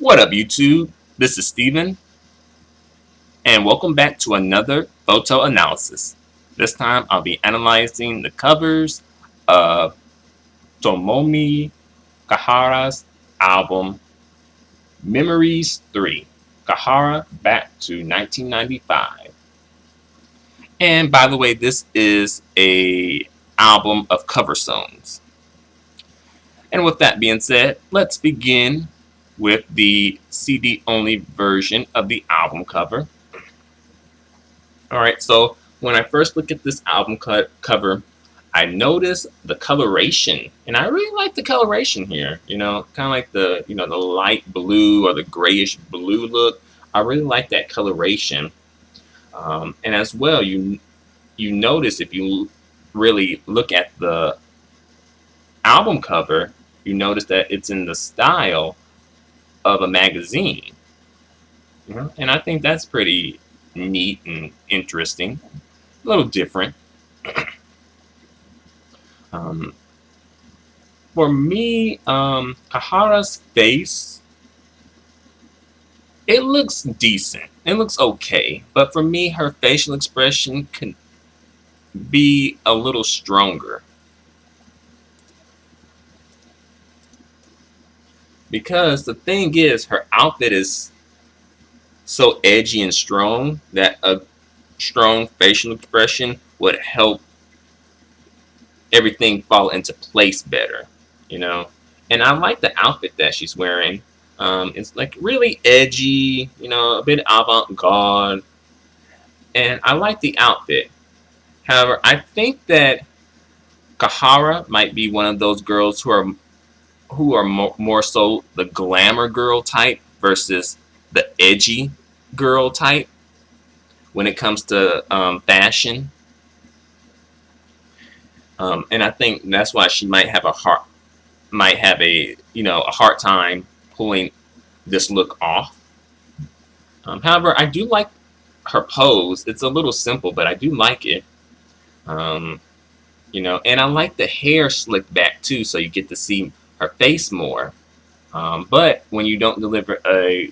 What up, YouTube? This is Steven, and welcome back to another photo analysis. This time I'll be analyzing the covers of Tomomi Kahara's album Memories 3, Kahara Back to 1995. And by the way, this is a album of cover songs. And with that being said, let's begin with the CD only version of the album cover. Alright, so when I first look at this album cover, I notice the coloration, and I really like the coloration here. Kind of like the light blue or the grayish blue look. I really like that coloration, and as well, you notice if you really look at the album cover, you notice that it's in the style of a magazine. And I think that's pretty neat and interesting, a little different. Um, for me, Kahara's face, it looks decent. It looks okay. But for me, her facial expression can be a little stronger. Because the thing is, her outfit is so edgy and strong that a strong facial expression would help everything fall into place better, you know. And I like the outfit that she's wearing. It's like really edgy, a bit avant-garde, and I like the outfit. However, I think that Kahara might be one of those girls who are more so the glamour girl type versus the edgy girl type when it comes to fashion. And I think that's why she might have a hard time pulling this look off. However, I do like her pose. It's a little simple, but I do like it. And I like the hair slicked back too, so you get to see her face more. But when you don't deliver a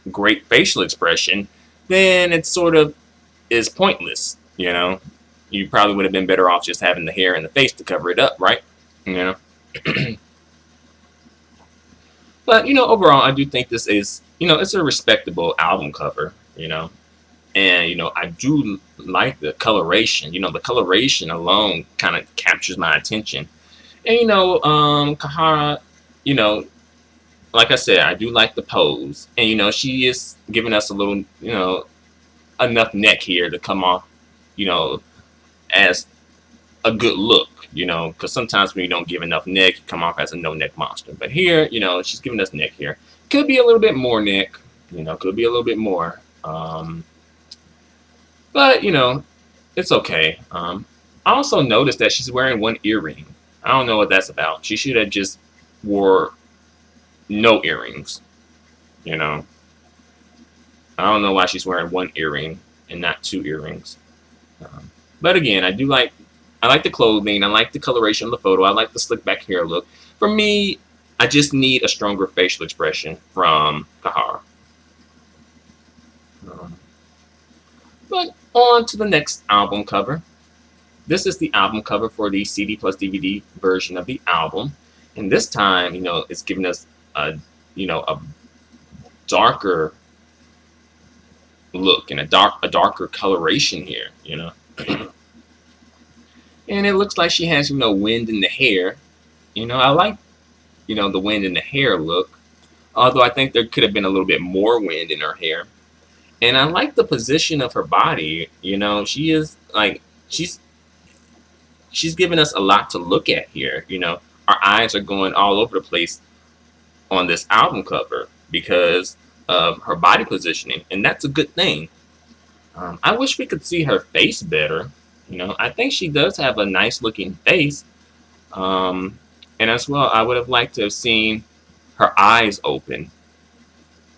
great facial expression, then it sort of is pointless. You probably would have been better off just having the hair and the face to cover it up, right? But overall, I do think this is it's a respectable album cover. And I do like the coloration. The coloration alone kind of captures my attention. And Kahara, like I said, I do like the pose, and she is giving us a little, enough neck here to come off, as a good look, because sometimes when you don't give enough neck, you come off as a no neck monster. But here, she's giving us neck here. Could be a little bit more neck, could be a little bit more. But it's okay. I also noticed that she's wearing one earring. I don't know what that's about. She should have just wore no earrings. I don't know why she's wearing one earring and not two earrings. But again, I like the clothing. I like the coloration of the photo. I like the slick back hair look. For me, I just need a stronger facial expression from Kahara. But on to the next album cover. This is the album cover for the CD plus DVD version of the album. And this time, it's giving us a darker look and a darker coloration here, And it looks like she has, wind in the hair. I like, the wind in the hair look. Although I think there could have been a little bit more wind in her hair. And I like the position of her body. She is like, she's giving us a lot to look at here. Our eyes are going all over the place on this album cover because of her body positioning. And that's a good thing. I wish we could see her face better. I think she does have a nice looking face. And as well, I would have liked to have seen her eyes open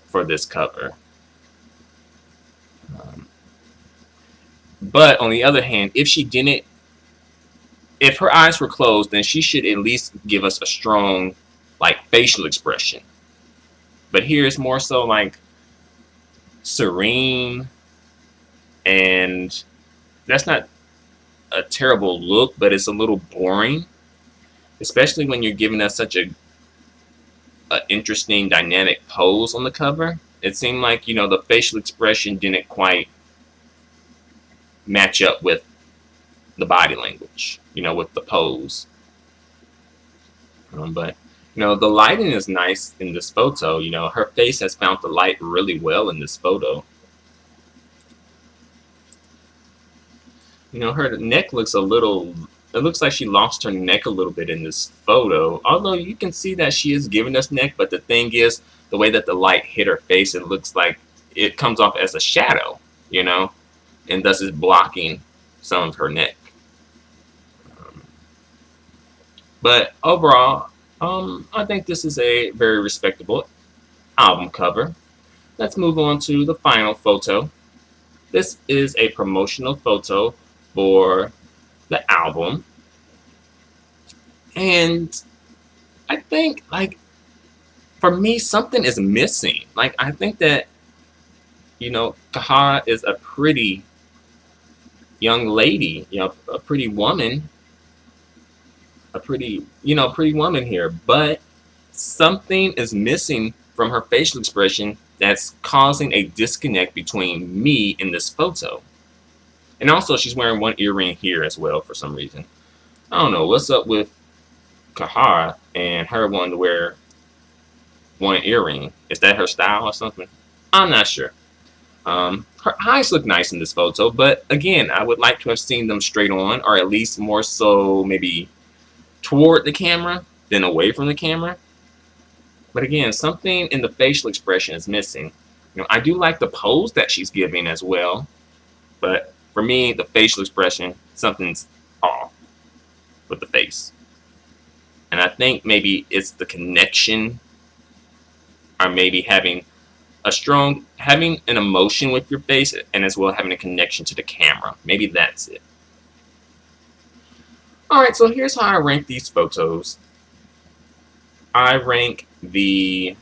for this cover. But on the other hand, if her eyes were closed, then she should at least give us a strong, facial expression. But here it's more so like serene, and that's not a terrible look, but it's a little boring, especially when you're giving us such a interesting dynamic pose on the cover. It seemed like, the facial expression didn't quite match up with the body language, with the pose. But the lighting is nice in this photo. Her face has found the light really well in this photo. Her neck looks a little. It looks like she lost her neck a little bit in this photo. Although you can see that she is giving us neck, but the thing is, the way that the light hit her face, it looks like it comes off as a shadow, and thus is blocking some of her neck. But overall, I think this is a very respectable album cover. Let's move on to the final photo. This is a promotional photo for the album. And I think, like, for me, something is missing. Like, I think that, Kahara is a pretty young lady, a pretty woman, pretty woman here, but something is missing from her facial expression that's causing a disconnect between me and this photo. And also, she's wearing one earring here as well for some reason. I don't know what's up with Kahara and her wanting to wear one earring. Is that her style or something? I'm not sure. Her eyes look nice in this photo, but again, I would like to have seen them straight on, or at least more so maybe toward the camera than away from the camera. But again, something in the facial expression is missing. I do like the pose that she's giving as well, but for me, the facial expression, something's off with the face. And I think maybe it's the connection, or maybe having an emotion with your face, and as well having a connection to the camera. Maybe that's it. Alright, so here's how I rank these photos. I rank the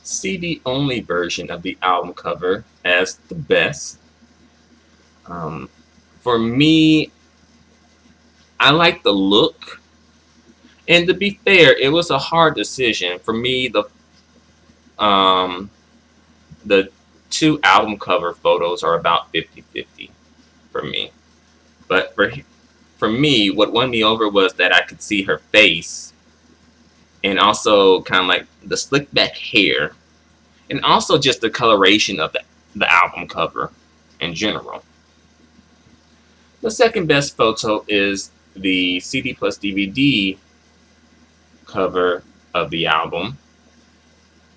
CD only version of the album cover as the best. For me, I like the look. And to be fair, it was a hard decision. For me, the two album cover photos are about 50-50 for me. But for me, what won me over was that I could see her face, and also kind of like the slick back hair, and also just the coloration of the album cover in general. The second best photo is the CD plus DVD cover of the album.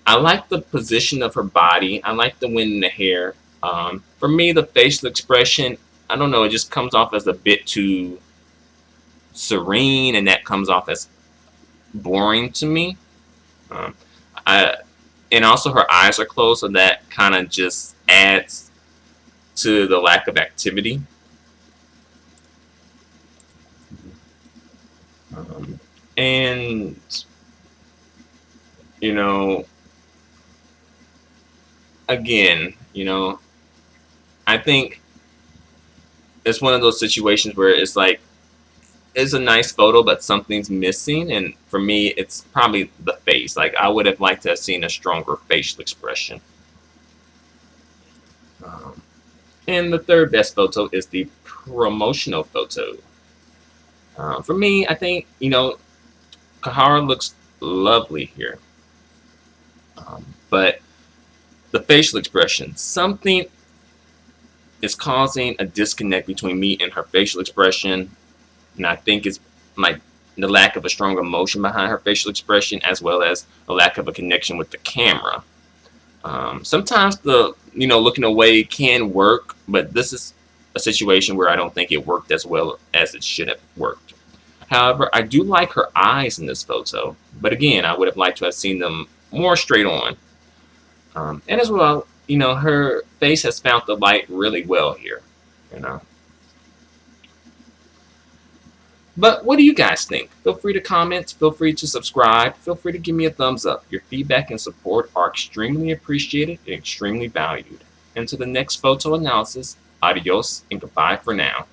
I like the position of her body. I like the wind in the hair. For me, the facial expression, I don't know, it just comes off as a bit too serene, and that comes off as boring to me. And also her eyes are closed, so that kind of just adds to the lack of activity. And again, I think it's one of those situations where it's like, it's a nice photo, but something's missing. And for me, it's probably the face. Like, I would have liked to have seen a stronger facial expression. And the third best photo is the promotional photo. For me, I think, Kahara looks lovely here. But the facial expression, something is causing a disconnect between me and her facial expression. And I think it's like the lack of a strong emotion behind her facial expression, as well as a lack of a connection with the camera. Sometimes looking away can work, but this is a situation where I don't think it worked as well as it should have worked. However, I do like her eyes in this photo, but again, I would have liked to have seen them more straight on. And as well, her face has found the light really well here. But what do you guys think? Feel free to comment, feel free to subscribe, feel free to give me a thumbs up. Your feedback and support are extremely appreciated and extremely valued. Until the next photo analysis, adios and goodbye for now.